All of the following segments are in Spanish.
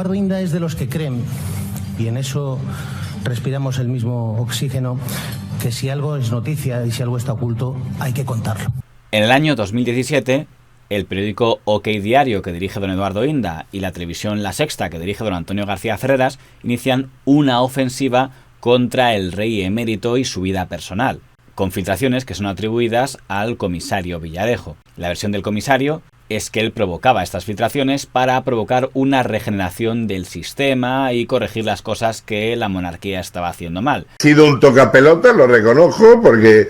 Eduardo Inda es de los que creen, y en eso respiramos el mismo oxígeno, que si algo es noticia y si algo está oculto, hay que contarlo. En el año 2017, el periódico OK Diario, que dirige don Eduardo Inda, y la televisión La Sexta, que dirige don Antonio García Ferreras, inician una ofensiva contra el rey emérito y su vida personal, con filtraciones que son atribuidas al comisario Villarejo. La versión del comisario es que él provocaba estas filtraciones para provocar una regeneración del sistema y corregir las cosas que la monarquía estaba haciendo mal. He sido un tocapelota, lo reconozco, porque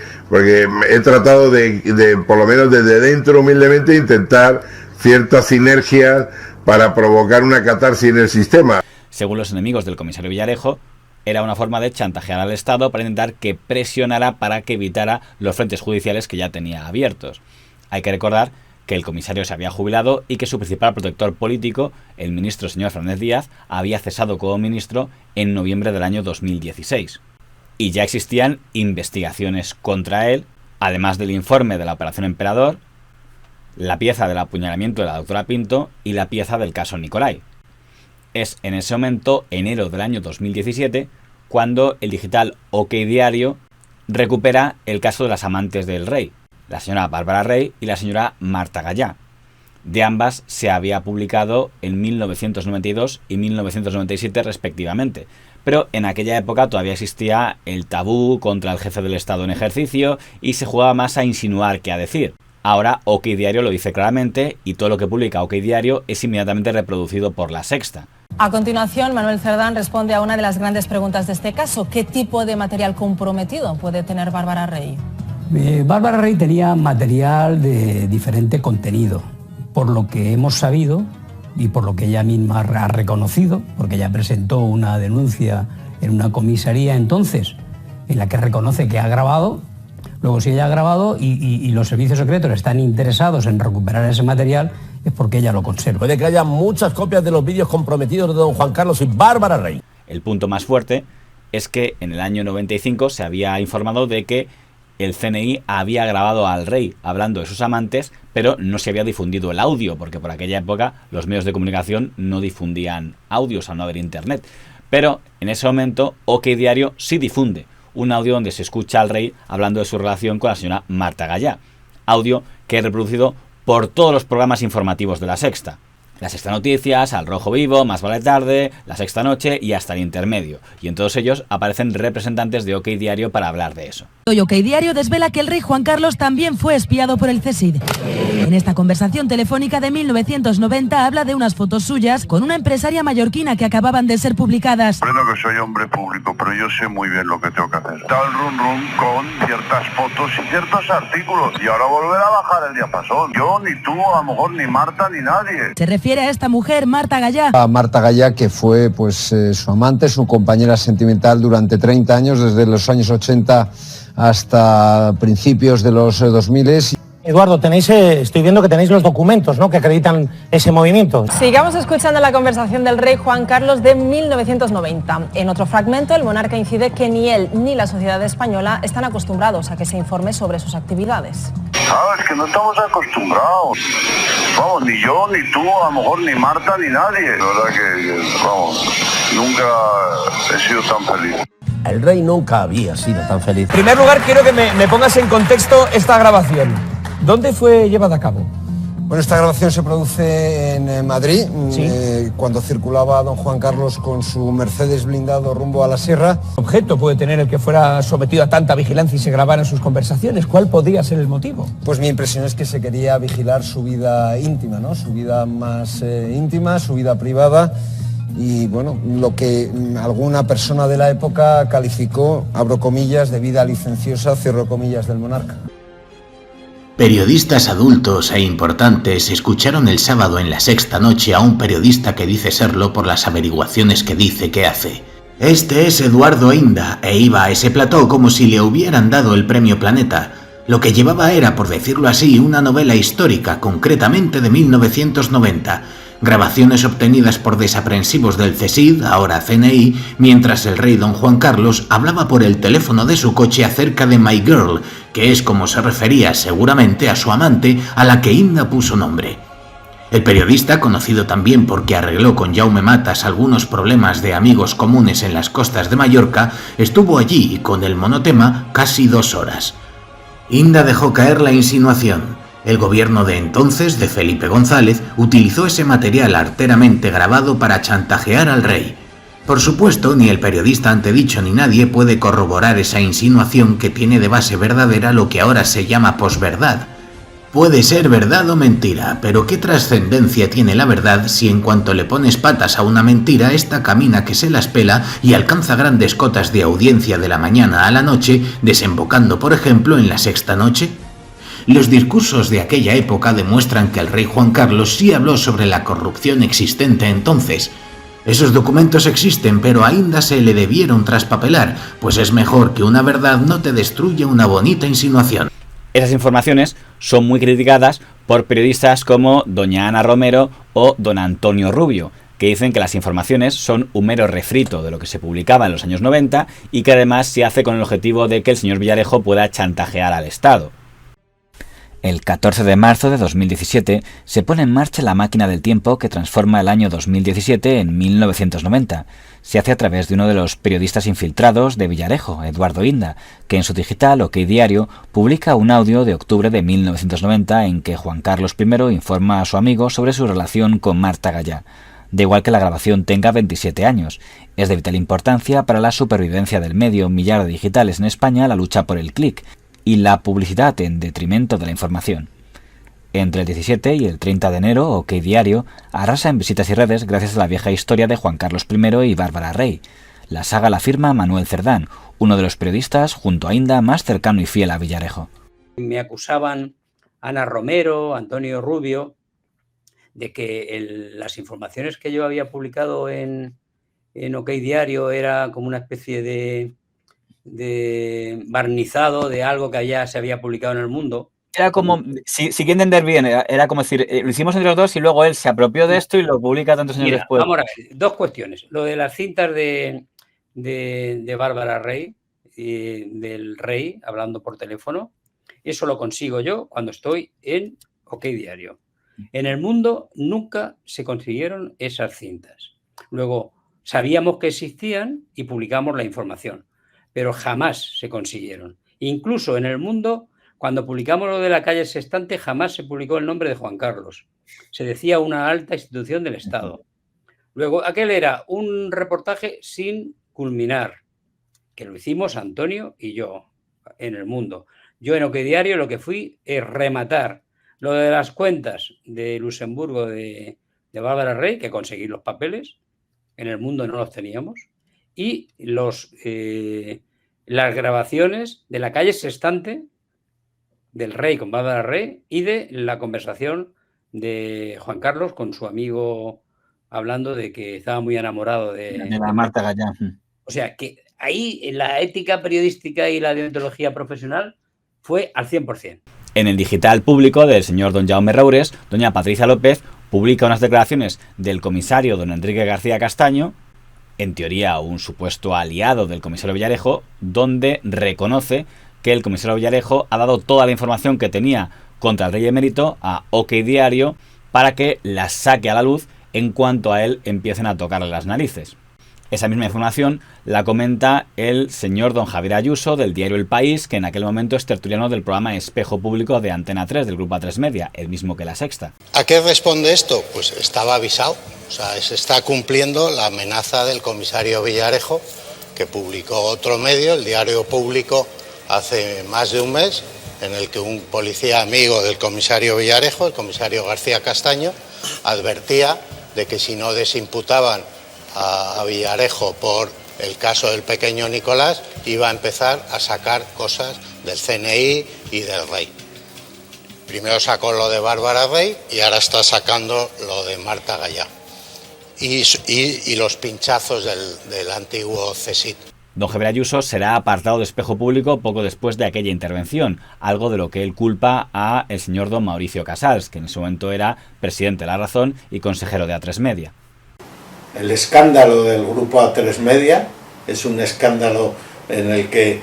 he tratado de por lo menos desde dentro humildemente intentar ciertas sinergias para provocar una catarsis en el sistema. Según los enemigos del comisario Villarejo, era una forma de chantajear al Estado para intentar que presionara para que evitara los frentes judiciales que ya tenía abiertos. Hay que recordar que el comisario se había jubilado y que su principal protector político, el ministro señor Fernández Díaz, había cesado como ministro en noviembre del año 2016. Y ya existían investigaciones contra él, además del informe de la Operación Emperador, la pieza del apuñalamiento de la doctora Pinto y la pieza del caso Nicolai. Es en ese momento, enero del año 2017, cuando el digital OK Diario recupera el caso de las amantes del rey, la señora Bárbara Rey y la señora Marta Gallá. De ambas se había publicado en 1992 y 1997 respectivamente, pero en aquella época todavía existía el tabú contra el jefe del Estado en ejercicio y se jugaba más a insinuar que a decir. Ahora OK Diario lo dice claramente y todo lo que publica OK Diario es inmediatamente reproducido por La Sexta. A continuación, Manuel Cerdán responde a una de las grandes preguntas de este caso. ¿Qué tipo de material comprometido puede tener Bárbara Rey? Bárbara Rey tenía material de diferente contenido, por lo que hemos sabido y por lo que ella misma ha reconocido, porque ella presentó una denuncia en una comisaría entonces, en la que reconoce que ha grabado. Luego, si ella ha grabado y los servicios secretos están interesados en recuperar ese material, es porque ella lo conserva. Puede que haya muchas copias de los vídeos comprometidos de don Juan Carlos y Bárbara Rey. El punto más fuerte es que en el año 95 se había informado de que el CNI había grabado al rey hablando de sus amantes, pero no se había difundido el audio, porque por aquella época los medios de comunicación no difundían audios al no haber internet. Pero en ese momento OK Diario sí difunde un audio donde se escucha al rey hablando de su relación con la señora Marta Gallá. Audio que es reproducido por todos los programas informativos de La Sexta. La Sexta Noticias, Al Rojo Vivo, Más Vale Tarde, La Sexta Noche y hasta El Intermedio. Y en todos ellos aparecen representantes de OK Diario para hablar de eso. Hoy OK Diario desvela que el rey Juan Carlos también fue espiado por el CSID. En esta conversación telefónica de 1990 habla de unas fotos suyas con una empresaria mallorquina que acababan de ser publicadas. Bueno, que soy hombre público, pero yo sé muy bien lo que tengo que hacer. Está el rum rum con ciertas fotos y ciertos artículos. Y ahora volver a bajar el diapasón. Yo, ni tú, a lo mejor ni Marta, ni nadie. Se refiere a esta mujer, Marta Gallá. A Marta Gallá, que fue su amante, su compañera sentimental durante 30 años, desde los años 80 hasta principios de los 2000. Eduardo, estoy viendo que tenéis los documentos, ¿no?, que acreditan ese movimiento. Sigamos escuchando la conversación del rey Juan Carlos de 1990. En otro fragmento, el monarca incide que ni él ni la sociedad española están acostumbrados a que se informe sobre sus actividades. Es que no estamos acostumbrados. Vamos, ni yo, ni tú, a lo mejor ni Marta, ni nadie. La verdad que, vamos, nunca he sido tan feliz. El rey nunca había sido tan feliz. En primer lugar, quiero que me pongas en contexto esta grabación. ¿Dónde fue llevada a cabo? Bueno, esta grabación se produce en Madrid, ¿sí?, cuando circulaba don Juan Carlos con su Mercedes blindado rumbo a la sierra. ¿Qué objeto puede tener el que fuera sometido a tanta vigilancia y se grabaran sus conversaciones? ¿Cuál podría ser el motivo? Pues mi impresión es que se quería vigilar su vida íntima, ¿no?, su vida más íntima, su vida privada. Y bueno, lo que alguna persona de la época calificó, abro comillas, de vida licenciosa, cierro comillas, del monarca. Periodistas adultos e importantes escucharon el sábado en La Sexta Noche a un periodista que dice serlo por las averiguaciones que dice que hace. Este es Eduardo Inda, e iba a ese plató como si le hubieran dado el premio Planeta. Lo que llevaba era, por decirlo así, una novela histórica, concretamente de 1990, grabaciones obtenidas por desaprensivos del CSID, ahora CNI, mientras el rey don Juan Carlos hablaba por el teléfono de su coche acerca de My Girl, que es como se refería seguramente a su amante, a la que Inda puso nombre. El periodista, conocido también porque arregló con Jaume Matas algunos problemas de amigos comunes en las costas de Mallorca, estuvo allí con el monotema casi 2 horas. Inda dejó caer la insinuación. El gobierno de entonces, de Felipe González, utilizó ese material arteramente grabado para chantajear al rey. Por supuesto, ni el periodista antedicho ni nadie puede corroborar esa insinuación que tiene de base verdadera lo que ahora se llama posverdad. Puede ser verdad o mentira, pero ¿qué trascendencia tiene la verdad si en cuanto le pones patas a una mentira, esta camina que se las pela y alcanza grandes cotas de audiencia de la mañana a la noche, desembocando, por ejemplo, en La Sexta Noche? Los discursos de aquella época demuestran que el rey Juan Carlos sí habló sobre la corrupción existente entonces. Esos documentos existen, pero a Inda se le debieron traspapelar, pues es mejor que una verdad no te destruya una bonita insinuación. Esas informaciones son muy criticadas por periodistas como doña Ana Romero o don Antonio Rubio, que dicen que las informaciones son un mero refrito de lo que se publicaba en los años 90 y que además se hace con el objetivo de que el señor Villarejo pueda chantajear al Estado. El 14 de marzo de 2017 se pone en marcha la máquina del tiempo que transforma el año 2017 en 1990. Se hace a través de uno de los periodistas infiltrados de Villarejo, Eduardo Inda, que en su digital OK Diario publica un audio de octubre de 1990 en que Juan Carlos I informa a su amigo sobre su relación con Marta Gallá. Da igual que la grabación tenga 27 años. Es de vital importancia para la supervivencia del medio millar de digitales en España la lucha por el clic y la publicidad en detrimento de la información. Entre el 17 y el 30 de enero, OK Diario arrasa en visitas y redes gracias a la vieja historia de Juan Carlos I y Bárbara Rey. La saga la firma Manuel Cerdán, uno de los periodistas, junto a Inda, más cercano y fiel a Villarejo. Me acusaban Ana Romero, Antonio Rubio, de que las informaciones que yo había publicado en OK Diario era como una especie de barnizado de algo que ya se había publicado en El Mundo. Era como, si quiero entender bien, era como decir, lo hicimos entre los dos y luego él se apropió de esto y lo publica tantos años después. Vamos a ver, 2 cuestiones. Lo de las cintas de Bárbara Rey y del rey hablando por teléfono, eso lo consigo yo cuando estoy en OK Diario. En El Mundo nunca se consiguieron esas cintas. Luego, sabíamos que existían y publicamos la información, pero jamás se consiguieron. Incluso en El Mundo, cuando publicamos lo de la calle Sextante, jamás se publicó el nombre de Juan Carlos. Se decía una alta institución del Estado. Luego, aquel era un reportaje sin culminar, que lo hicimos Antonio y yo en El Mundo. Yo en OK Diario lo que fui es rematar lo de las cuentas de Luxemburgo de Bárbara Rey, que conseguí los papeles, en El Mundo no los teníamos, y las grabaciones de la calle Sextante del rey con Bárbara Rey y de la conversación de Juan Carlos con su amigo hablando de que estaba muy enamorado de la Marta Gallá. O sea, que ahí la ética periodística y la deontología profesional fue al 100%. En el digital público del señor don Jaume Roures, doña Patricia López publica unas declaraciones del comisario don Enrique García Castaño, en teoría un supuesto aliado del comisario Villarejo, donde reconoce que el comisario Villarejo ha dado toda la información que tenía contra el rey emérito a OK Diario para que la saque a la luz en cuanto a él empiecen a tocarle las narices. Esa misma información la comenta el señor don Javier Ayuso del diario El País, que en aquel momento es tertuliano del programa Espejo Público de Antena 3 del grupo A3 Media, el mismo que La Sexta. ¿A qué responde esto? Pues estaba avisado, o sea, se está cumpliendo la amenaza del comisario Villarejo, que publicó otro medio, el Diario Público, hace más de un mes, en el que un policía amigo del comisario Villarejo, el comisario García Castaño, advertía de que si no desimputaban a Villarejo por el caso del pequeño Nicolás, iba a empezar a sacar cosas del CNI y del rey. Primero sacó lo de Bárbara Rey y ahora está sacando lo de Marta Gallá y los pinchazos del antiguo CSIC. Don Javier Ayuso será apartado de Espejo Público poco después de aquella intervención, algo de lo que él culpa a el señor don Mauricio Casals, que en ese momento era presidente de La Razón y consejero de A3 Media. El escándalo del grupo A3 Media es un escándalo en el que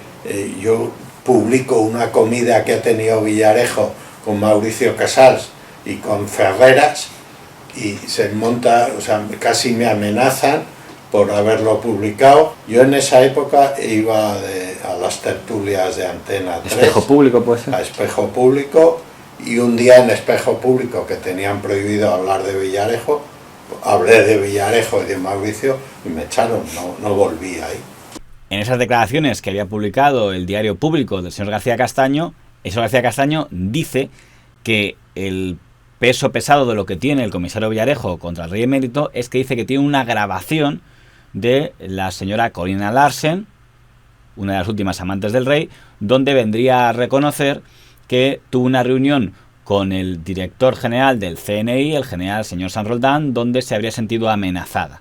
yo publico una comida que ha tenido Villarejo con Mauricio Casals y con Ferreras, y se monta, o sea, casi me amenazan por haberlo publicado. Yo en esa época iba a las tertulias de Antena 3. Espejo Público, pues. A Espejo Público, y un día en Espejo Público, que tenían prohibido hablar de Villarejo, hablé de Villarejo y de Mauricio y me echaron, no volví ahí. En esas declaraciones que había publicado el Diario Público del señor García Castaño, el señor García Castaño dice que el peso pesado de lo que tiene el comisario Villarejo contra el rey emérito es que dice que tiene una grabación de la señora Corina Larsen, una de las últimas amantes del rey, donde vendría a reconocer que tuvo una reunión con el director general del CNI, el general señor San Roldán, donde se habría sentido amenazada.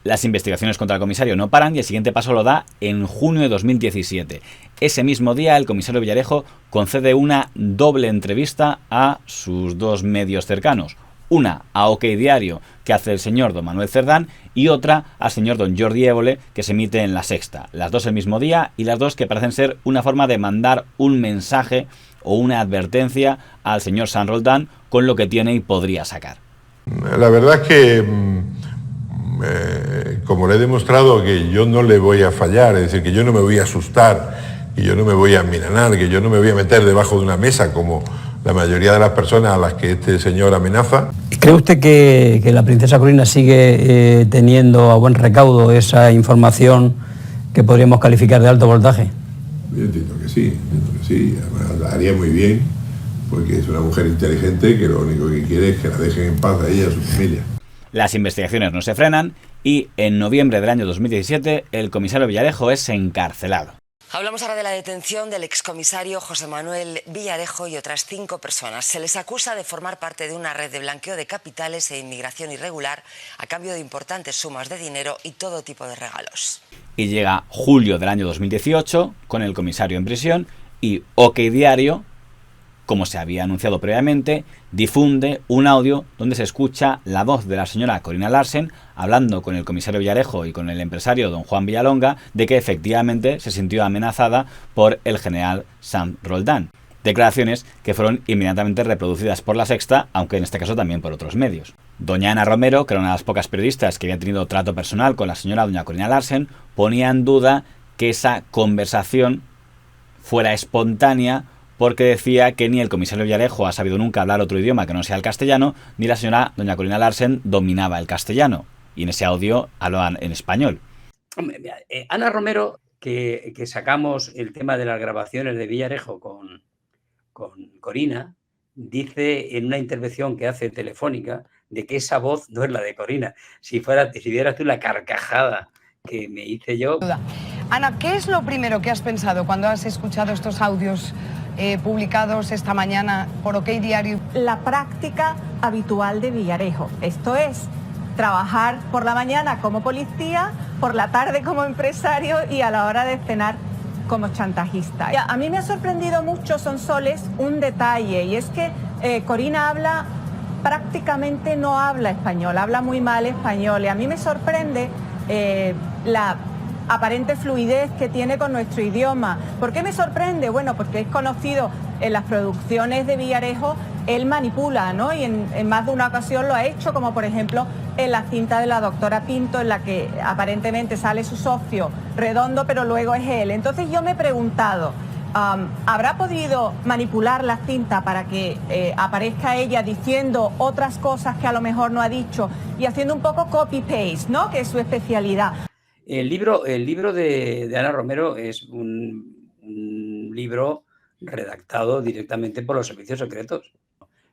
Las investigaciones contra el comisario no paran y el siguiente paso lo da en junio de 2017. Ese mismo día el comisario Villarejo concede una doble entrevista a sus dos medios cercanos. Una a OK Diario, que hace el señor don Manuel Cerdán, y otra al señor don Jordi Évole, que se emite en La Sexta. Las dos el mismo día y las dos que parecen ser una forma de mandar un mensaje o una advertencia al señor San Roldán con lo que tiene y podría sacar. La verdad es que, como le he demostrado que yo no le voy a fallar, es decir, que yo no me voy a asustar, que yo no me voy a enmilanar, que yo no me voy a meter debajo de una mesa como la mayoría de las personas a las que este señor amenaza. ¿Cree usted que la princesa Corina sigue teniendo a buen recaudo esa información que podríamos calificar de alto voltaje? Yo entiendo que sí. Además, la haría muy bien, porque es una mujer inteligente que lo único que quiere es que la dejen en paz a ella y a su familia. Las investigaciones no se frenan y en noviembre del año 2017 el comisario Villarejo es encarcelado. Hablamos ahora de la detención del excomisario José Manuel Villarejo y otras 5 personas. Se les acusa de formar parte de una red de blanqueo de capitales e inmigración irregular a cambio de importantes sumas de dinero y todo tipo de regalos. Y llega julio del año 2018 con el comisario en prisión y OK Diario, como se había anunciado previamente, difunde un audio donde se escucha la voz de la señora Corina Larsen hablando con el comisario Villarejo y con el empresario don Juan Villalonga de que efectivamente se sintió amenazada por el general San Roldán. Declaraciones que fueron inmediatamente reproducidas por La Sexta, aunque en este caso también por otros medios. Doña Ana Romero, que era una de las pocas periodistas que había tenido trato personal con la señora doña Corina Larsen, ponía en duda que esa conversación fuera espontánea, porque decía que ni el comisario Villarejo ha sabido nunca hablar otro idioma que no sea el castellano, ni la señora doña Corina Larsen dominaba el castellano. Y en ese audio hablaban en español. Hombre, mira, Ana Romero, que sacamos el tema de las grabaciones de Villarejo con Corina, dice en una intervención que hace telefónica de que esa voz no es la de Corina. Si vieras tú la carcajada que me hice yo. Ana, ¿qué es lo primero que has pensado cuando has escuchado estos audios publicados esta mañana por OK Diario? La práctica habitual de Villarejo. Esto es trabajar por la mañana como policía, por la tarde como empresario y a la hora de cenar como chantajista. A mí me ha sorprendido mucho, Sonsoles, un detalle, y es que Corina prácticamente no habla español, habla muy mal español, y a mí me sorprende la aparente fluidez que tiene con nuestro idioma. ¿Por qué me sorprende? Bueno, porque es conocido en las producciones de Villarejo, él manipula, ¿no? Y en más de una ocasión lo ha hecho, como por ejemplo en la cinta de la doctora Pinto, en la que aparentemente sale su socio Redondo, pero luego es él. Entonces yo me he preguntado, ¿habrá podido manipular la cinta para que aparezca ella diciendo otras cosas que a lo mejor no ha dicho y haciendo un poco copy-paste, ¿no? Que es su especialidad? El libro de Ana Romero es un libro redactado directamente por los servicios secretos.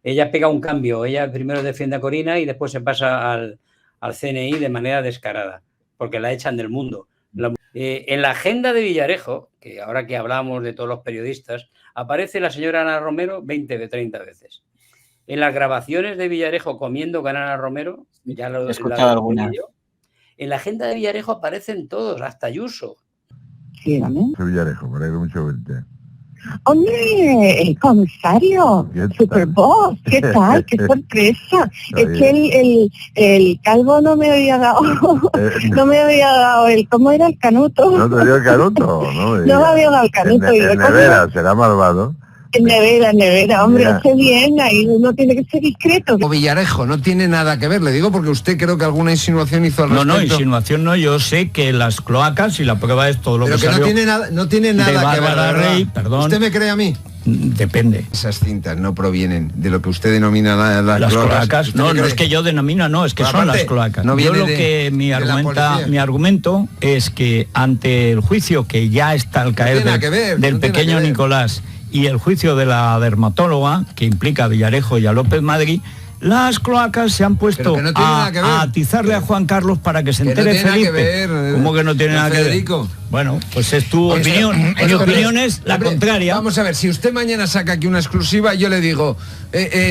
Ella pega un cambio, ella primero defiende a Corina y después se pasa al CNI de manera descarada, porque la echan del mundo. En la agenda de Villarejo, que ahora que hablamos de todos los periodistas, aparece la señora Ana Romero 20 de 30 veces. En las grabaciones de Villarejo comiendo con Ana Romero, ya lo he escuchado alguna. En la agenda de Villarejo aparecen todos, hasta Ayuso. Sí, dígame. Soy Villarejo, me alegro mucho verte. ¡Hombre, el comisario! ¡Superboss! ¿Qué tal? ¡Qué sorpresa! Es que el calvo no me había dado... no me había dado el... ¿Cómo era el canuto? ¿No te dio el canuto? No me había dado el canuto. En nevera, será malvado. En nevera, hombre, hace bien, ahí uno tiene que ser discreto. O Villarejo, no tiene nada que ver, le digo porque usted creo que alguna insinuación hizo al respecto. No, insinuación no, yo sé que las cloacas, y la prueba es todo lo pero que salió no tiene nada que ver, Rey, perdón. ¿Usted me cree a mí? Depende. Esas cintas no provienen de lo que usted denomina las cloacas. No es que yo denomino, no, es que son las cloacas. No yo lo que mi argumento es que ante el juicio que ya está al caer del pequeño Nicolás y el juicio de la dermatóloga, que implica a Villarejo y a López Madrid, las cloacas se han puesto a atizarle a Juan Carlos para que se entere Felipe. ¿Cómo que no tiene nada que ver? Bueno, pues es tu opinión. Mi opinión es la contraria. Vamos a ver, si usted mañana saca aquí una exclusiva, yo le digo,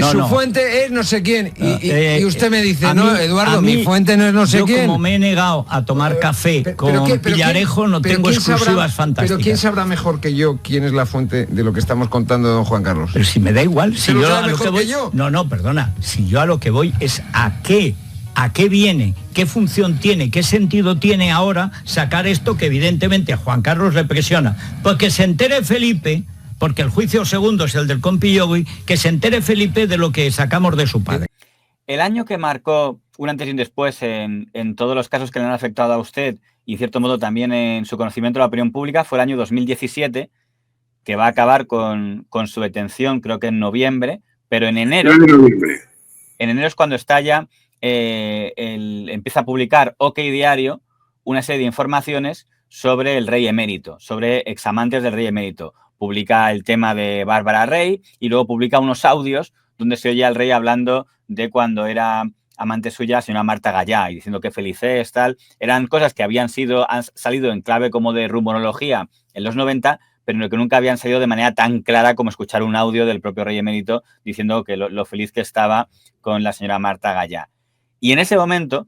su fuente es no sé quién. Y usted me dice, no, Eduardo, mi fuente no es no sé quién. Yo como me he negado a tomar café con Villarejo, no tengo exclusivas fantásticas. Pero ¿quién sabrá mejor que yo quién es la fuente de lo que estamos contando de don Juan Carlos? Pero si me da igual. Si yo a lo que voy, No, perdona. Si yo a lo que voy es a qué viene, qué función tiene, qué sentido tiene ahora sacar esto que evidentemente a Juan Carlos le presiona. Pues que se entere Felipe, porque el juicio segundo es el del compi Yogui, que se entere Felipe de lo que sacamos de su padre. El año que marcó un antes y un después en todos los casos que le han afectado a usted y en cierto modo también en su conocimiento de la opinión pública fue el año 2017, que va a acabar con su detención creo que en noviembre, pero en enero... En enero es cuando estalla, empieza a publicar OK Diario una serie de informaciones sobre el rey emérito, sobre examantes del rey emérito. Publica el tema de Bárbara Rey y luego publica unos audios donde se oye al rey hablando de cuando era amante suya la señora Marta Gallá y diciendo que feliz es, tal. Eran cosas que han salido en clave como de rumorología en los 90, pero que nunca habían salido de manera tan clara como escuchar un audio del propio rey emérito diciendo que lo feliz que estaba con la señora Marta Gallá. Y en ese momento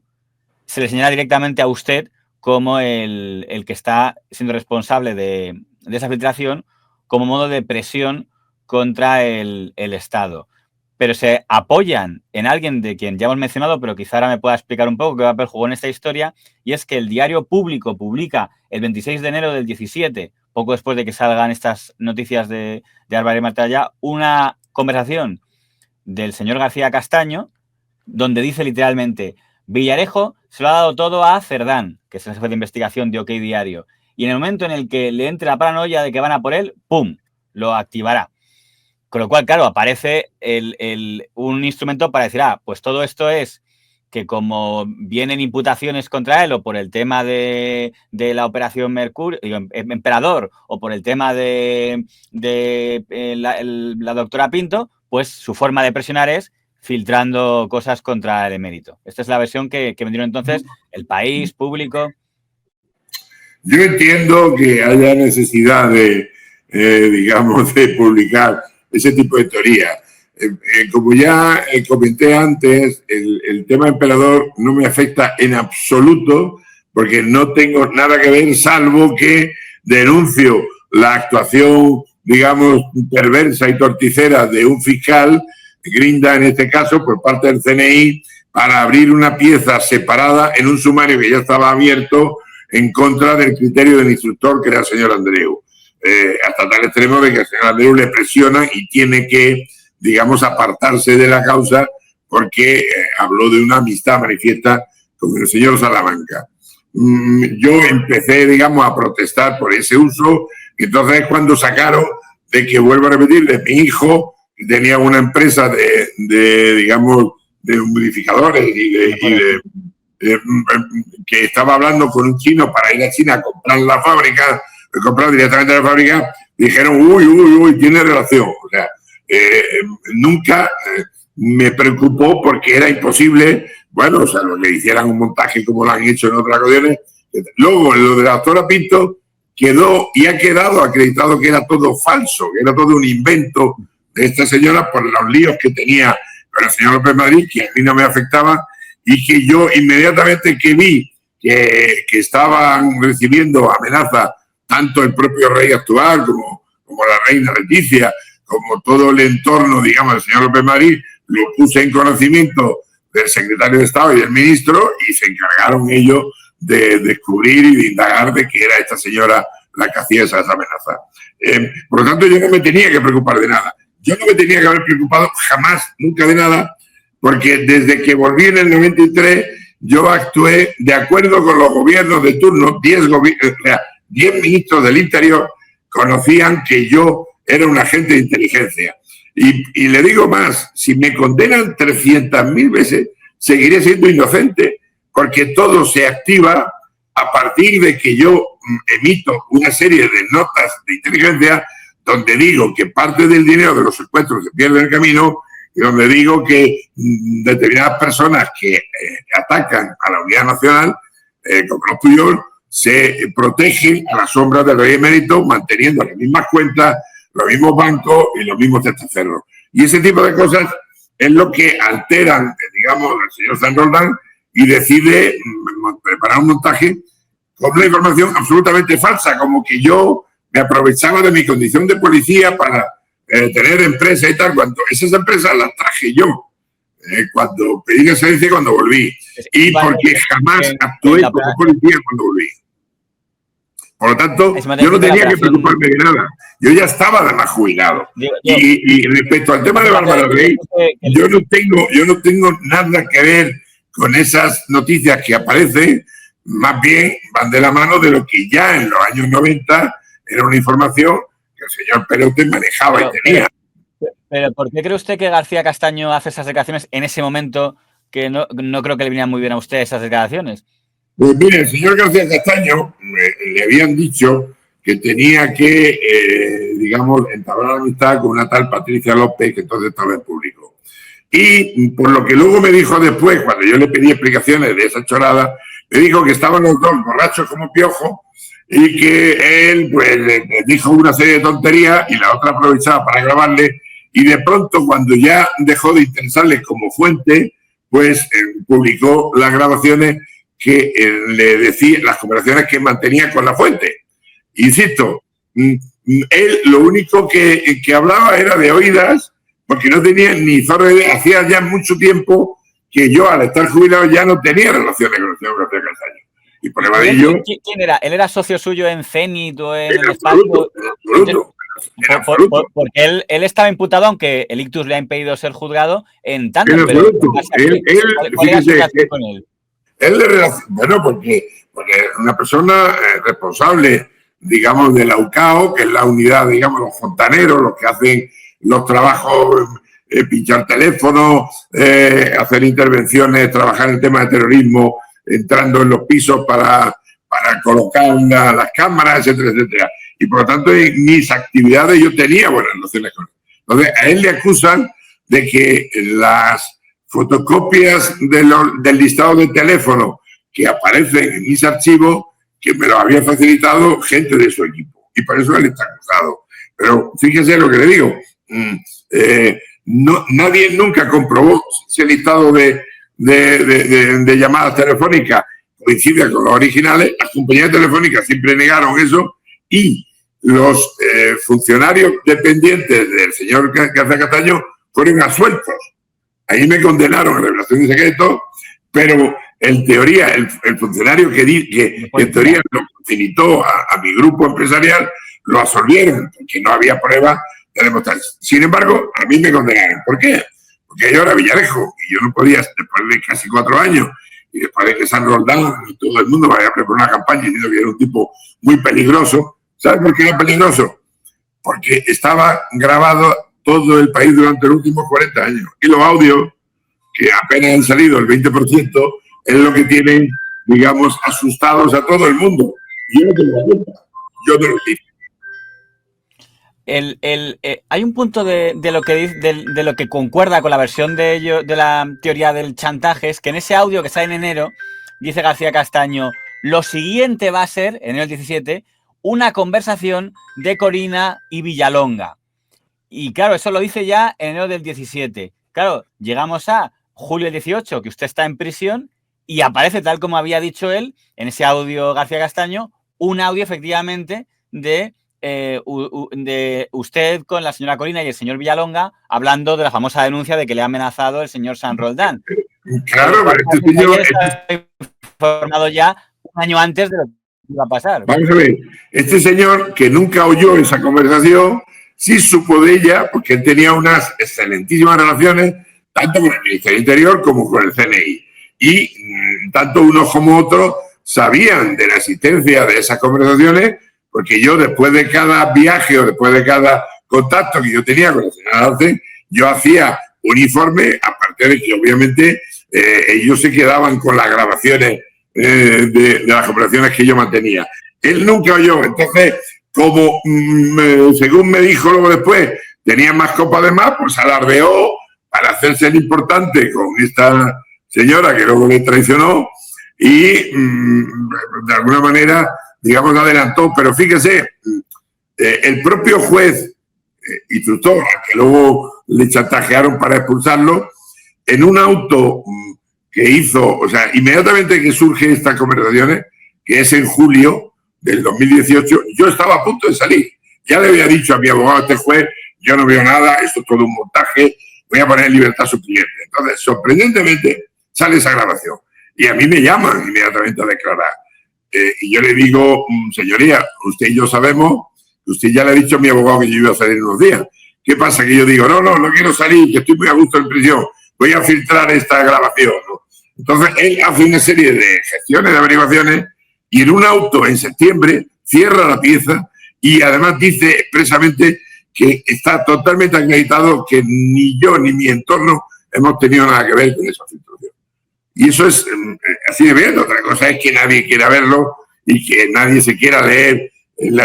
se le señala directamente a usted como el que está siendo responsable de esa filtración como modo de presión contra el Estado. Pero se apoyan en alguien de quien ya hemos mencionado, pero quizá ahora me pueda explicar un poco qué papel jugó en esta historia, y es que el Diario Público publica el 26 de enero del 17, poco después de que salgan estas noticias de Bárbara y Marta Gallá, una conversación del señor García Castaño, donde dice literalmente: Villarejo se lo ha dado todo a Cerdán, que es el jefe de investigación de OK Diario, y en el momento en el que le entre la paranoia de que van a por él, ¡pum!, lo activará. Con lo cual, claro, aparece un instrumento para decir, pues todo esto es que como vienen imputaciones contra él o por el tema de la operación Mercurio, Emperador, o por el tema de la doctora Pinto, pues su forma de presionar es filtrando cosas contra el emérito. Esta es la versión que vendieron entonces El País, Público. Yo entiendo que haya necesidad de, digamos, de publicar ese tipo de teoría. Como ya comenté antes, el tema emperador no me afecta en absoluto porque no tengo nada que ver, salvo que denuncio la actuación, digamos, perversa y torticera de un fiscal, Grinda en este caso, por parte del CNI, para abrir una pieza separada en un sumario que ya estaba abierto en contra del criterio del instructor, que era el señor Andreu. Hasta tal extremo de que el señor Andreu le presiona y tiene que, digamos, apartarse de la causa porque habló de una amistad manifiesta con el señor Salamanca. Yo empecé, digamos, a protestar por ese uso, y entonces es cuando sacaron de que, vuelvo a repetir, de mi hijo, que tenía una empresa digamos, de humidificadores que estaba hablando con un chino para ir a China a comprar la fábrica, comprar directamente la fábrica, dijeron, uy, tiene relación. O sea, nunca me preocupó porque era imposible, bueno, o sea, lo que hicieran un montaje como lo han hecho en otras ocasiones. Luego, lo de la doctora Pinto quedó y ha quedado acreditado que era todo falso, que era todo un invento de esta señora por los líos que tenía con el señor López Madrid, que a mí no me afectaba, y que yo inmediatamente que vi que estaban recibiendo amenazas tanto el propio rey actual como la reina Leticia, como todo el entorno, digamos, del señor López Madrid, lo puse en conocimiento del secretario de Estado y del ministro, y se encargaron ellos de descubrir y de indagar de que era esta señora la que hacía esa amenaza. Por lo tanto, yo no me tenía que preocupar de nada. Yo no me tenía que haber preocupado jamás, nunca de nada, porque desde que volví en el 93, yo actué de acuerdo con los gobiernos de turno. 10 ministros del Interior conocían que yo era un agente de inteligencia. Y le digo más, si me condenan 300.000 veces, seguiré siendo inocente, porque todo se activa a partir de que yo emito una serie de notas de inteligencia donde digo que parte del dinero de los secuestros se pierde en el camino y donde digo que determinadas personas que atacan a la unidad nacional, como los Puyol, se protegen a la sombra del rey emérito manteniendo las mismas cuentas, los mismos bancos y los mismos testaferros. Y ese tipo de cosas es lo que alteran, digamos, al señor San Roldán y decide preparar un montaje con una información absolutamente falsa, como que yo me aprovechaba de mi condición de policía para tener empresa y tal, cuando esas empresas las traje yo, cuando pedí licencia y cuando volví. Y porque jamás actué como policía cuando volví. Por lo tanto, yo no tenía que preocuparme de nada. Yo ya estaba además jubilado. Y respecto al tema de Bárbara Rey, yo no tengo nada que ver con esas noticias que aparecen, más bien van de la mano de lo que ya en los años 90 era una información que el señor Perote manejaba y tenía. Pero ¿por qué cree usted que García Castaño hace esas declaraciones en ese momento que no creo que le vinieran muy bien a usted esas declaraciones? Pues mire, el señor García Castaño le habían dicho que tenía que, digamos, entablar amistad con una tal Patricia López, que entonces estaba en público. Y por lo que luego me dijo después, cuando yo le pedí explicaciones de esa chorada, me dijo que estaban los dos borrachos como piojo y que él pues le dijo una serie de tonterías y la otra aprovechaba para grabarle, y de pronto cuando ya dejó de interesarle como fuente, pues publicó las grabaciones que le decía, las conversaciones que mantenía con la fuente. Insisto, él lo único que hablaba era de oídas, porque no tenía ni zorra de idea. Hacía ya mucho tiempo que yo, al estar jubilado, ya no tenía relaciones con el señor García Castaño. Y prueba de ello... ¿Quién era? ¿Él era socio suyo en Cenit o en el absoluto, Porque él estaba imputado, aunque el ictus le ha impedido ser juzgado, en tanto... ¿Cuál era su relación con él? Bueno, porque una persona responsable, digamos, de la UCAO, que es la unidad, digamos, los fontaneros, los que hacen los trabajos, pinchar teléfonos, hacer intervenciones, trabajar en temas de terrorismo, entrando en los pisos para colocar las cámaras, etcétera, etcétera. Y por lo tanto, en mis actividades yo tenía buenas relaciones con él. Entonces, a él le acusan de que las fotocopias del listado de teléfono que aparecen en mis archivos, que me lo había facilitado gente de su equipo. Y por eso él está acusado. Pero fíjese lo que le digo. Nadie nunca comprobó si el listado de llamadas telefónicas coincide con los originales. Las compañías telefónicas siempre negaron eso y los funcionarios dependientes del señor García Castaño fueron absueltos. Ahí me condenaron a revelación de secreto, pero en teoría el funcionario que en teoría lo facilitó a mi grupo empresarial lo absolvieron porque no había pruebas de demostrar. Sin embargo, a mí me condenaron. ¿Por qué? Porque yo era Villarejo y yo no podía, después de casi 4 años y después de que San Roldán y todo el mundo me había preparado una campaña diciendo que era un tipo muy peligroso. ¿Sabes por qué era peligroso? Porque estaba grabado todo el país durante los últimos 40 años. Y los audios, que apenas han salido el 20%, es lo que tienen, digamos, asustados a todo el mundo. Yo no tengo la culpa. Yo no lo digo. Hay un punto de lo que concuerda con la versión de la teoría del chantaje, es que en ese audio que sale en enero, dice García Castaño, lo siguiente va a ser, en enero del 17, una conversación de Corina y Villalonga. Y claro, eso lo dice ya en enero del 17. Claro, llegamos a julio del 18, que usted está en prisión, y aparece, tal como había dicho él, en ese audio García Castaño, un audio efectivamente de usted con la señora Corina y el señor Villalonga hablando de la famosa denuncia de que le ha amenazado el señor San Roldán. Claro, está informado ya un año antes de lo iba a pasar. Vamos a ver, este señor que nunca oyó esa conversación, sí supo de ella, porque él tenía unas excelentísimas relaciones, tanto con el Ministerio del Interior como con el CNI. Y tanto unos como otros sabían de la existencia de esas conversaciones, porque yo después de cada viaje o después de cada contacto que yo tenía con la señora Arce, yo hacía un informe, aparte de que obviamente ellos se quedaban con las grabaciones de las conversaciones que yo mantenía. Él nunca oyó, entonces, como según me dijo luego después, tenía más copas de más, pues alardeó para hacerse el importante con esta señora que luego le traicionó y de alguna manera, digamos, adelantó. Pero fíjese, el propio juez instructor, al que luego le chantajearon para expulsarlo, en un auto que hizo, o sea, inmediatamente que surge estas conversaciones, que es en julio del 2018, yo estaba a punto de salir. Ya le había dicho a mi abogado, este juez, yo no veo nada, esto es todo un montaje, voy a poner en libertad a su cliente. Entonces, sorprendentemente, sale esa grabación. Y a mí me llaman inmediatamente a declarar. Y yo le digo, señoría, usted y yo sabemos, usted ya le ha dicho a mi abogado que yo iba a salir en unos días. ¿Qué pasa? Que yo digo, no quiero salir, que estoy muy a gusto en prisión, voy a filtrar esta grabación, ¿no? Entonces, él hace una serie de gestiones, de averiguaciones, y en un auto en septiembre cierra la pieza y además dice expresamente que está totalmente acreditado que ni yo ni mi entorno hemos tenido nada que ver con esa filtración. Y eso es así de bien. Otra cosa es que nadie quiera verlo y que nadie se quiera leer el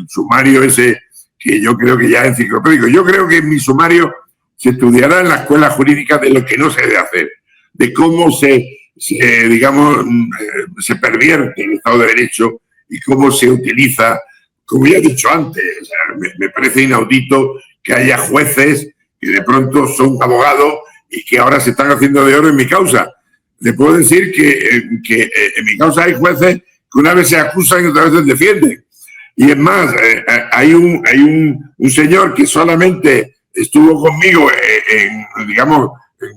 sumario ese, que yo creo que ya es enciclopédico. Yo creo que en mi sumario se estudiará en la escuela jurídica de lo que no se debe hacer, de cómo se pervierte el Estado de Derecho y cómo se utiliza, como ya he dicho antes. O sea, me parece inaudito que haya jueces que de pronto son abogados y que ahora se están haciendo de oro en mi causa. Le puedo decir que en mi causa hay jueces que una vez se acusan y otra vez se defienden. Y es más, hay un señor que solamente estuvo conmigo,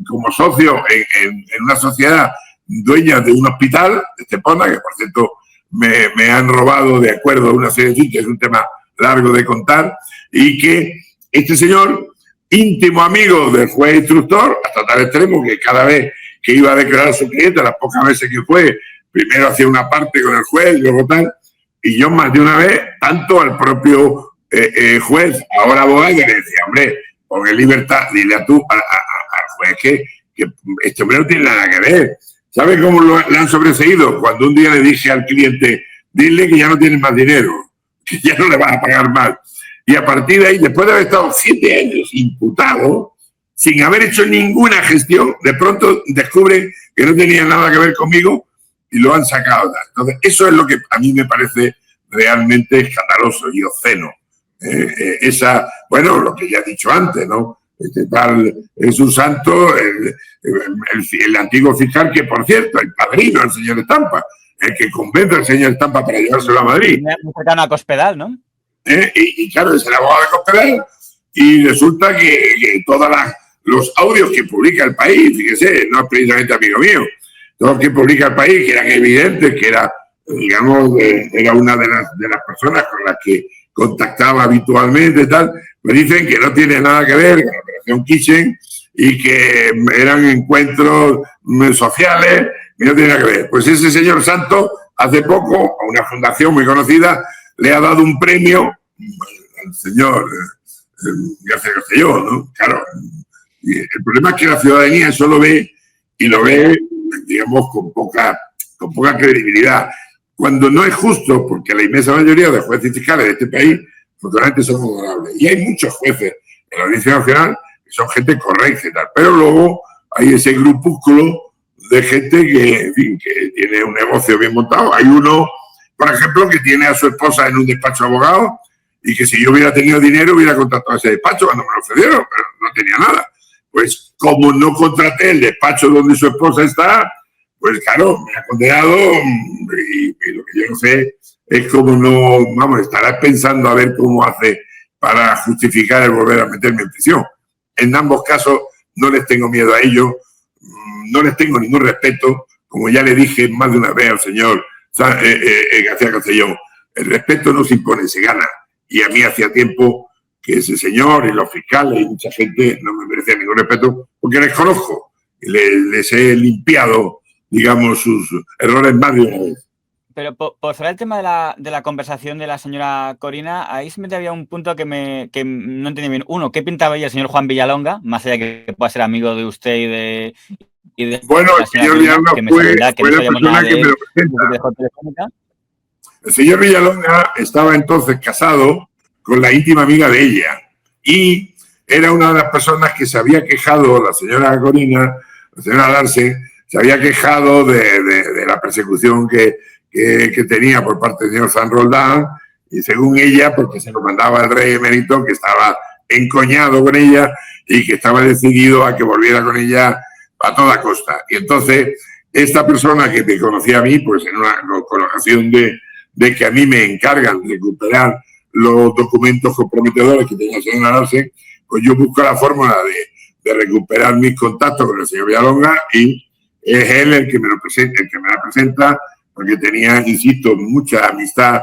como socio en una sociedad dueña de un hospital de Estepona, que por cierto me han robado de acuerdo a una serie de que es un tema largo de contar, y que este señor, íntimo amigo del juez instructor, hasta tal extremo que cada vez que iba a declarar a su cliente, las pocas veces que fue, primero hacía una parte con el juez, luego tal, y yo más de una vez, tanto al propio juez, ahora abogado, le decía, hombre, pon en libertad, dile a tú, al juez que este hombre no tiene nada que ver. ¿Sabe cómo le han sobreseído? Cuando un día le dije al cliente, dile que ya no tienes más dinero, que ya no le vas a pagar más. Y a partir de ahí, después de haber estado 7 años imputado, sin haber hecho ninguna gestión, de pronto descubre que no tenía nada que ver conmigo y lo han sacado. Entonces, eso es lo que a mí me parece realmente escandaloso y obsceno. Lo que ya he dicho antes, ¿no? Este tal es un santo, el antiguo fiscal, que por cierto, el padrino, el señor Estampa, el que convence al señor Estampa para llevárselo a Madrid. Muy cercano a Cospedal, ¿no? Y claro, es el abogado de Cospedal, y resulta que todos los audios que publica El País, fíjese, no es precisamente amigo mío, todos los que publica El País, que eran evidentes, que era, era una de las personas con las que contactaba habitualmente y tal, me dicen que no tiene nada que ver con la Operación Kitchen y que eran encuentros sociales y no tiene nada que ver. Pues ese señor santo, hace poco, a una fundación muy conocida, le ha dado un premio al señor García Castelló, ¿no? Claro. Y el problema es que la ciudadanía eso lo ve, y lo ve, digamos, con poca credibilidad. Cuando no es justo, porque la inmensa mayoría de jueces y fiscales de este país, afortunadamente, son honorables. Y hay muchos jueces en la Audiencia Nacional que son gente correcta y tal. Pero luego hay ese grupúsculo de gente que, en fin, que tiene un negocio bien montado. Hay uno, por ejemplo, que tiene a su esposa en un despacho de abogados y que si yo hubiera tenido dinero hubiera contratado ese despacho cuando me lo ofrecieron, pero no tenía nada. Pues como no contraté el despacho donde su esposa está, pues claro, me ha condenado y lo que yo no sé es cómo no, estará pensando a ver cómo hace para justificar el volver a meterme en prisión. En ambos casos no les tengo miedo a ellos, no les tengo ningún respeto, como ya le dije más de una vez al señor García Castellón, el respeto no se impone, se gana. Y a mí hacía tiempo que ese señor y los fiscales y mucha gente no me merecían ningún respeto porque les conozco. Les he limpiado, digamos, sus errores más de una vez. Pero por cerrar el tema de la conversación de la señora Corina, ahí se me había un punto que no entendí bien. Uno, ¿qué pintaba ahí el señor Juan Villalonga? Más allá que pueda ser amigo de usted y de bueno, el señor Villalonga fue la persona que me lo presenta. El señor Villalonga estaba entonces casado con la íntima amiga de ella y era una de las personas que se había quejado, la señora Corina, la señora Darce, se había quejado de la persecución que tenía por parte del señor San Roldán, y según ella, porque se lo mandaba el rey emérito, que estaba encoñado con ella y que estaba decidido a que volviera con ella a toda costa. Y entonces, esta persona que me conocía a mí, pues en una ocasión de que a mí me encargan de recuperar los documentos comprometedores que tenía el señor Arce, pues yo busco la fórmula de recuperar mis contactos con el señor Villalonga y es él el que me la presenta, porque tenía, insisto, mucha amistad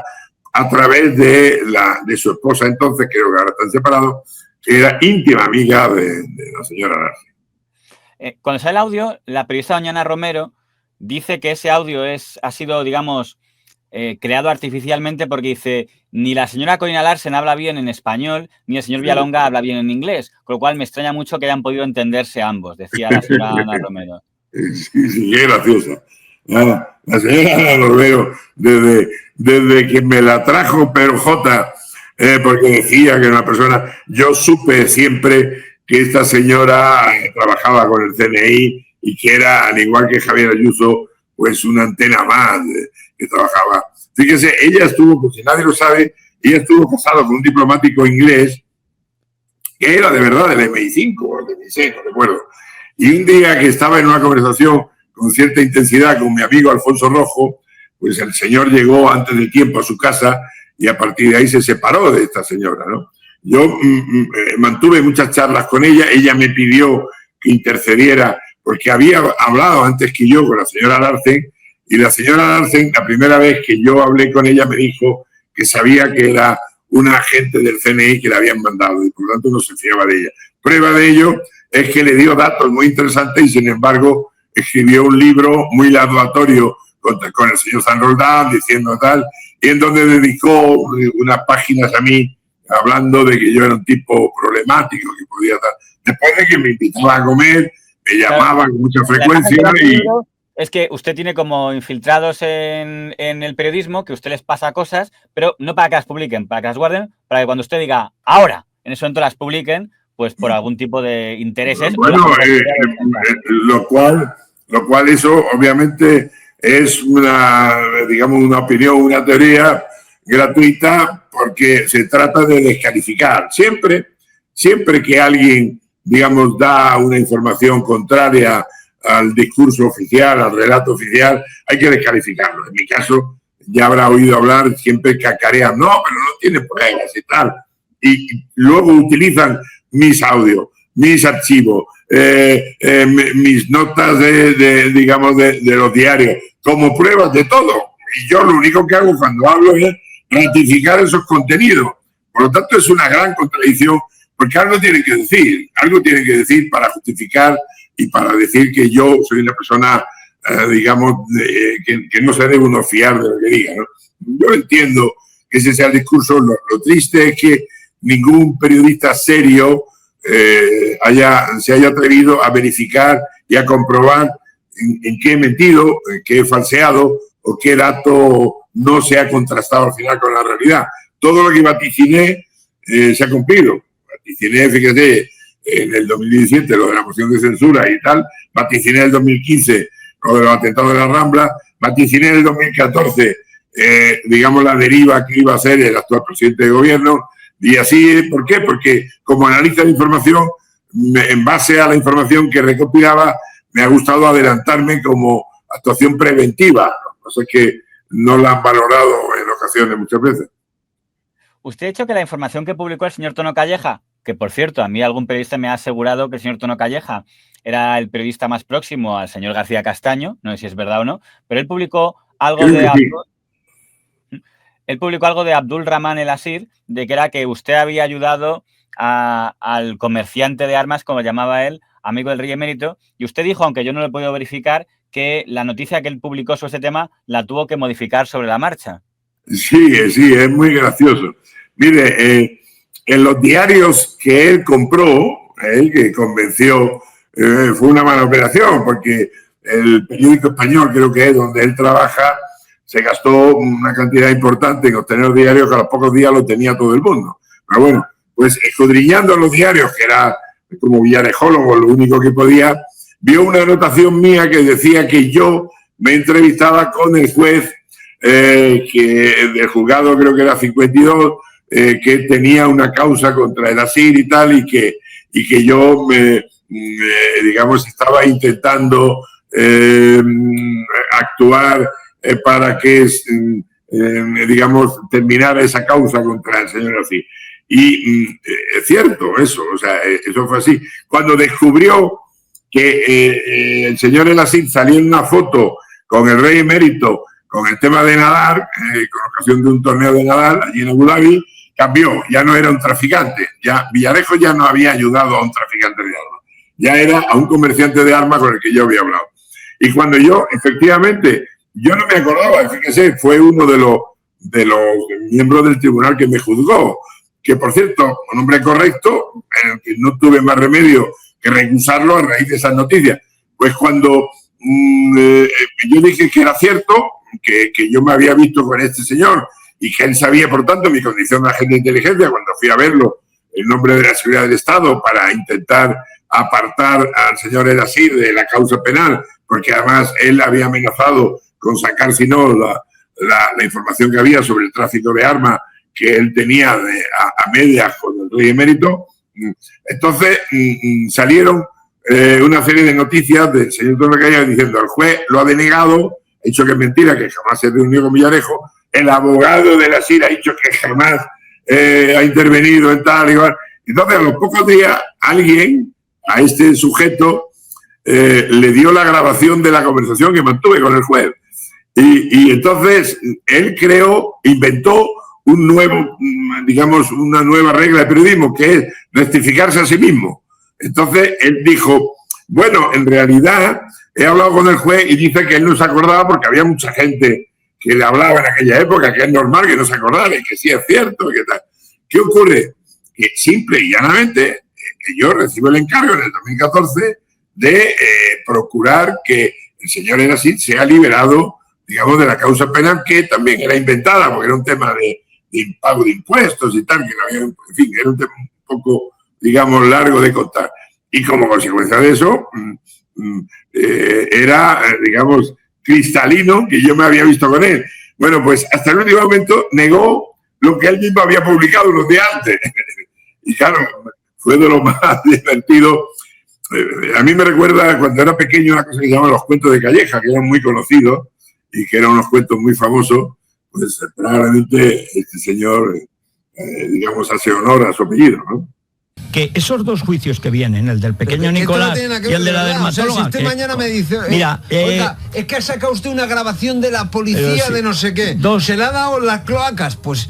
a través de su esposa entonces, creo que ahora están separados, que era íntima amiga de la señora Arce. Cuando sale el audio, la periodista doña Ana Romero dice que ese audio ha sido, digamos, creado artificialmente porque dice ni la señora Corina Larsen habla bien en español, ni el señor Villalonga habla bien en inglés, con lo cual me extraña mucho que hayan podido entenderse ambos, decía la señora Ana Romero. Sí, qué graciosa. La señora Ana Romero, desde que me la trajo Pedro J, porque decía que era una persona, yo supe siempre que esta señora trabajaba con el CNI y que era, al igual que Javier Ayuso, pues una antena más que trabajaba. Fíjese, ella estuvo, pues si nadie lo sabe, ella estuvo casada con un diplomático inglés que era de verdad del MI5 o del MI6, no recuerdo. Y un día que estaba en una conversación con cierta intensidad con mi amigo Alfonso Rojo, pues el señor llegó antes de tiempo a su casa y a partir de ahí se separó de esta señora, ¿no? Yo mantuve muchas charlas con ella me pidió que intercediera porque había hablado antes que yo con la señora Larsen y la señora Larsen, la primera vez que yo hablé con ella, me dijo que sabía que era una agente del CNI que la habían mandado y por lo tanto no se fiaba de ella. Prueba de ello es que le dio datos muy interesantes y sin embargo escribió un libro muy laudatorio con el señor San Roldán diciendo tal y en donde dedicó unas páginas a mí hablando de que yo era un tipo problemático que podía estar. Después de que me invitaba a comer, me llamaba con mucha frecuencia y... Es que usted tiene como infiltrados en el periodismo, que usted les pasa cosas, pero no para que las publiquen, para que las guarden, para que cuando usted diga, ahora, en ese momento las publiquen, pues por algún tipo de intereses. Bueno, lo cual eso obviamente es una opinión, una teoría gratuita, porque se trata de descalificar. Siempre que alguien, digamos, da una información contraria al discurso oficial, al relato oficial, hay que descalificarlo. En mi caso, ya habrá oído hablar, siempre cacarean, no, pero no tiene pruebas y tal. Y luego utilizan mis audios, mis archivos, mis notas de los diarios, como pruebas de todo. Y yo lo único que hago cuando hablo es ratificar esos contenidos. Por lo tanto, es una gran contradicción, porque algo tienen que decir para justificar y para decir que yo soy una persona, que no se debe uno fiar de lo que diga, ¿no? Yo entiendo que ese sea el discurso. Lo triste es que ningún periodista serio se haya atrevido a verificar y a comprobar en qué he mentido, en qué he falseado o qué dato no se ha contrastado al final con la realidad. Todo lo que vaticiné se ha cumplido. Vaticiné, fíjate, en el 2017 lo de la moción de censura y tal, vaticiné en el 2015 lo de los atentados de la Rambla, vaticiné en el 2014, la deriva que iba a hacer el actual presidente de gobierno, y así, ¿por qué? Porque como analista de información, en base a la información que recopilaba, me ha gustado adelantarme como actuación preventiva. Lo que pasa es que no la han valorado en ocasiones muchas veces. Usted ha dicho que la información que publicó el señor Tono Calleja, que por cierto, a mí algún periodista me ha asegurado que el señor Tono Calleja era el periodista más próximo al señor García Castaño, no sé si es verdad o no, pero él publicó algo de Abdul Rahman El Asir, de que era que usted había ayudado al comerciante de armas, como llamaba él, amigo del rey emérito, y usted dijo, aunque yo no lo he podido verificar, que la noticia que él publicó sobre este tema la tuvo que modificar sobre la marcha. Sí, es muy gracioso. Mire, en los diarios que él compró, él que convenció, fue una mala operación, porque el periódico español, creo que es donde él trabaja, se gastó una cantidad importante en obtener diarios que a los pocos días lo tenía todo el mundo. Pero bueno, pues escudriñando los diarios, que era como villarejólogo lo único que podía, vio una anotación mía que decía que yo me entrevistaba con el juez que del juzgado, creo que era 52, que tenía una causa contra el Asir y tal, y que yo digamos, estaba intentando actuar para que, digamos, terminara esa causa contra el señor Asir. Y es cierto eso, o sea, eso fue así. Cuando descubrió que el señor El Asir salió en una foto con el rey emérito, con el tema de nadar, con ocasión de un torneo de nadar allí en Abu Dhabi, cambió, ya no era un traficante, ya Villarejo ya no había ayudado a un traficante de armas, ya era a un comerciante de armas con el que yo había hablado. Y cuando yo, efectivamente, yo no me acordaba, fíjese, fue uno de los miembros del tribunal que me juzgó, que por cierto, un hombre correcto, en el que no tuve más remedio que recusarlo a raíz de esas noticias. Pues cuando yo dije que era cierto, que yo me había visto con este señor y que él sabía, por tanto, mi condición de agente de inteligencia, cuando fui a verlo en nombre de la seguridad del Estado para intentar apartar al señor El Asir de la causa penal, porque además él había amenazado con sacar, si no, la información que había sobre el tráfico de armas que él tenía a medias con el rey emérito. Entonces salieron una serie de noticias del señor Torrecaya diciendo: el juez lo ha denegado, ha dicho que es mentira, que jamás se reunió con Villarejo, el abogado de la SIR ha dicho que jamás ha intervenido en tal y igual. Entonces, a los pocos días, alguien, a este sujeto, le dio la grabación de la conversación que mantuve con el juez. Y entonces, él inventó un nuevo, digamos, una nueva regla de periodismo, que es rectificarse a sí mismo. Entonces, él dijo: bueno, en realidad he hablado con el juez y dice que él no se acordaba porque había mucha gente que le hablaba en aquella época, que es normal que no se acordara y que sí es cierto. Que tal. ¿Qué ocurre? Que simple y llanamente yo recibo el encargo en el 2014 de procurar que el señor El Asir sea liberado, digamos, de la causa penal, que también era inventada porque era un tema de impago de impuestos y tal, que no había, en fin, era un tema un poco, digamos, largo de contar. Y como consecuencia de eso, era, digamos, cristalino que yo me había visto con él. Bueno, pues hasta el último momento negó lo que él mismo había publicado unos días antes. Y claro, fue de lo más divertido. A mí me recuerda cuando era pequeño una cosa que se llama los cuentos de Calleja, que eran muy conocidos y que eran unos cuentos muy famosos. Pues probablemente este señor, digamos, hace honor a su apellido, ¿no? Que esos dos juicios que vienen, el del pequeño Nicolás y el de la dermatóloga... O sea, si usted mañana me dice, mira, oiga, es que ha sacado usted una grabación de la policía sí, de no sé qué, se le ha dado las cloacas, pues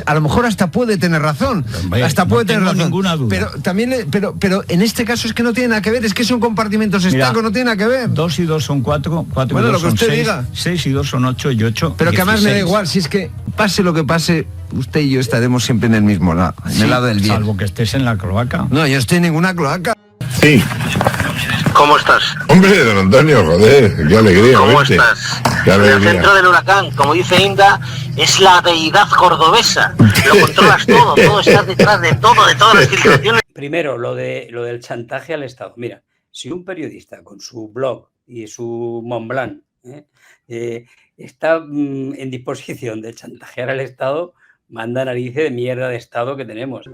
a lo mejor hasta puede tener razón, hasta puede tener razón, ninguna duda. Pero también, pero en este caso es que no tiene nada que ver, es que son compartimentos estanco, no tiene nada que ver. 2 y 2 son 4, 4 bueno, y 2 son 6, diga. 6 y 2 son 8 y 8. Pero 16. Que además me da igual, si es que pase lo que pase, usted y yo estaremos siempre en el mismo lado, en el lado del bien. Salvo que estés en la cloaca. No, yo estoy en ninguna cloaca. Sí. ¿Cómo estás? Hombre, don Antonio, joder, qué alegría. ¿Cómo ¿viste? estás? Qué alegría. En el centro del huracán, como dice Inda, es la deidad cordobesa. Lo controlas todo estás detrás de todo, de todas las filtraciones. Primero, lo del chantaje al Estado. Mira, si un periodista con su blog y su Mont Blanc está en disposición de chantajear al Estado, manda narices de mierda de Estado que tenemos.